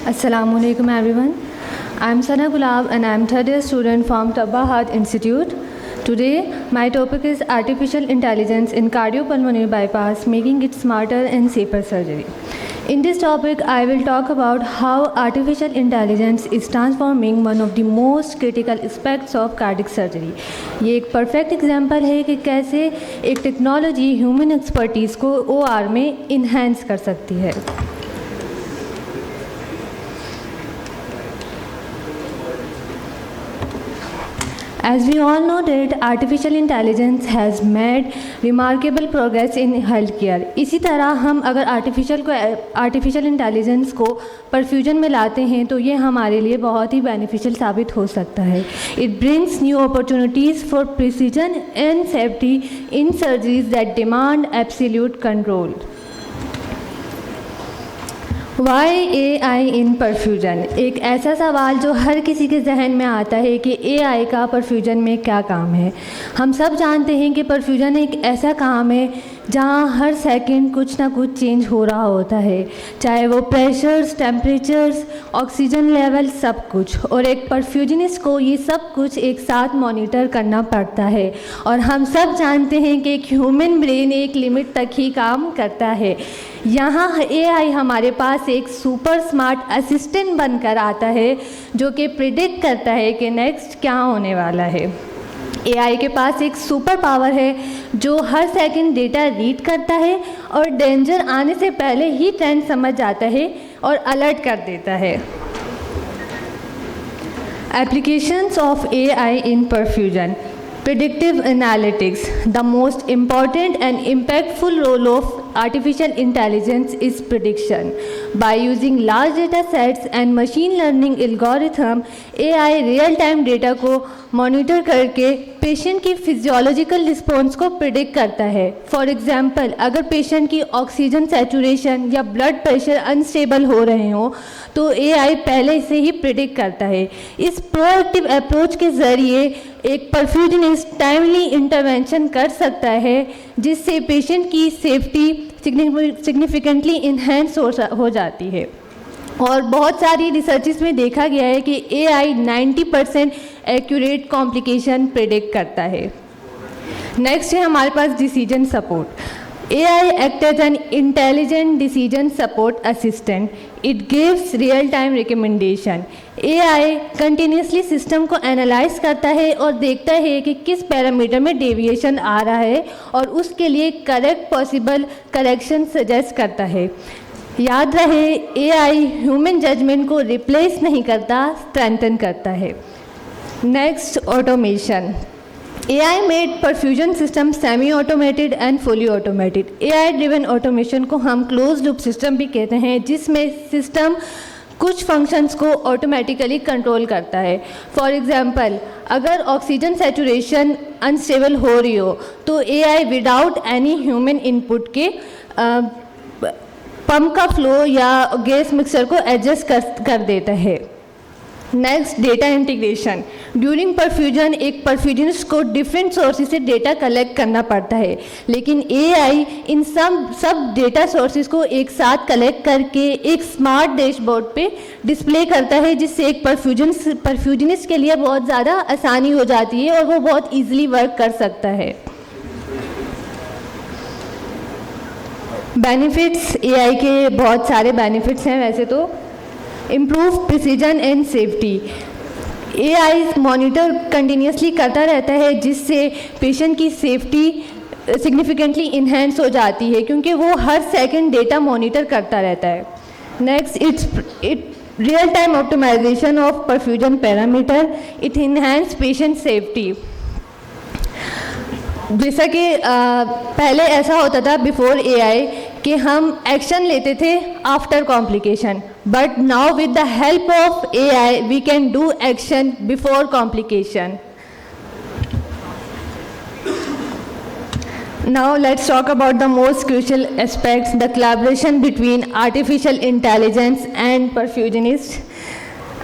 Assalamualaikum everyone. I'm Sana Gulab and I'm third year student from Tabba Heart Institute. Today my topic is artificial intelligence in cardiopulmonary bypass, making it smarter and safer surgery. In this topic I will talk about how artificial intelligence is transforming one of the most critical aspects of cardiac surgery. ये एक perfect example है कि कैसे एक technology human expertise को OR में enhance कर सकती है. As we all know that artificial intelligence has made remarkable progress in healthcare. इसी तरह हम अगर artificial intelligence को परफ्यूजन में लाते हैं तो ये हमारे लिए बहुत ही बेनिफिशियल साबित हो सकता है. It brings new opportunities for precision and safety in surgeries that demand absolute control. Why AI in perfusion? एक ऐसा सवाल जो हर किसी के जहन में आता है कि AI का परफ्यूजन में क्या काम है. हम सब जानते हैं कि परफ्यूजन एक ऐसा काम है जहाँ हर सेकंड कुछ ना कुछ चेंज हो रहा होता है, चाहे वो प्रेशर्स, टेम्परेचर्स, ऑक्सीजन लेवल, सब कुछ. और एक परफ्यूजनिस्ट को ये सब कुछ एक साथ मॉनिटर करना पड़ता है. और हम सब जानते हैं कि एक ह्यूमन ब्रेन एक लिमिट तक ही काम करता है. यहाँ AI हमारे पास एक सुपर स्मार्ट असिस्टेंट बनकर आता है जो कि प्रिडिक्ट करता है कि नेक्स्ट क्या होने वाला है. AI के पास एक सुपर पावर है जो हर सेकंड डेटा रीड करता है और डेंजर आने से पहले ही ट्रेंड समझ जाता है और अलर्ट कर देता है. Applications of AI in perfusion. Predictive analytics. The most important and impactful role of artificial intelligence is prediction. By using large data sets and machine learning algorithm, AI real-time data को monitor करके patient की physiological response को predict करता है. For example, अगर patient की oxygen saturation या blood pressure unstable हो रहे हो तो AI पहले से ही प्रिडिक्ट करता है. इस प्रोएक्टिव अप्रोच के ज़रिए एक परफ्यूजनिस्ट टाइमली इंटरवेंशन कर सकता है जिससे पेशेंट की सेफ्टी सिग्निफिकेंटली इन्हेंस हो जाती है. और बहुत सारी रिसर्चेस में देखा गया है कि AI 90% एक्यूरेट कॉम्प्लिकेशन प्रिडिक्ट करता है. नेक्स्ट है हमारे पास decision support. AI acts as an intelligent decision support assistant. It gives real-time recommendation. AI continuously system को एनालाइज करता है और देखता है कि किस पैरामीटर में डेविएशन आ रहा है और उसके लिए करेक्ट पॉसिबल करेक्शन सजेस्ट करता है. याद रहे, AI ह्यूमन जजमेंट को रिप्लेस नहीं करता, स्ट्रेंथन करता है. Next, automation. AI made perfusion system semi-automated and fully automated. AI driven automation को हम closed loop system भी कहते हैं जिसमें सिस्टम कुछ फंक्शंस को ऑटोमेटिकली कंट्रोल करता है. फॉर एग्जांपल, अगर ऑक्सीजन सैचुरेशन अनस्टेबल हो रही हो तो AI without any human input के पंप का फ्लो या गैस मिक्सचर को एडजस्ट कर देता है. Next, data integration. During perfusion एक परफ्यूजनिस्ट को डिफरेंट सोर्सेज से डेटा कलेक्ट करना पड़ता है, लेकिन AI इन सब डेटा सोर्सेज को एक साथ कलेक्ट करके एक स्मार्ट डैशबोर्ड पे डिस्प्ले करता है जिससे एक परफ्यूजनिस्ट के लिए बहुत ज़्यादा आसानी हो जाती है और वो बहुत ईजिली वर्क कर सकता है. बेनिफिट्स. AI के बहुत सारे बेनिफिट्स हैं वैसे तो. Improve precision and safety. AI monitor continuously करता रहता है जिससे पेशेंट की सेफ्टी सिग्निफिकेंटली इन्हेंस हो जाती है क्योंकि वो हर सेकंड डेटा मॉनिटर करता रहता है. Next, it real time optimization of perfusion parameter. It enhance patient safety. जैसा कि पहले ऐसा होता था बिफोर AI कि हम एक्शन लेते थे after complication, but now with the help of AI we can do action before complication. Now let's talk about the most crucial aspects, the collaboration between artificial intelligence and perfusionists.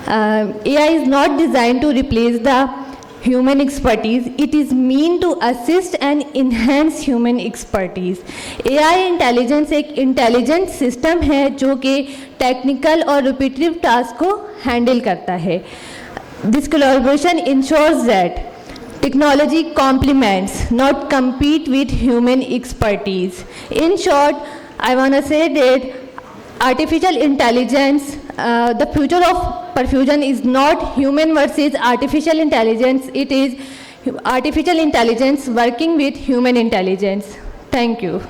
AI is not designed to replace the human expertise. It is meant to assist and enhance human expertise. AI intelligence एक intelligent system है जो कि technical और repetitive task को handle करता है. This collaboration ensures that technology complements, not compete with human expertise. In short, I want to say that artificial intelligence, the future of perfusion is not human versus artificial intelligence. It is artificial intelligence working with human intelligence. Thank you.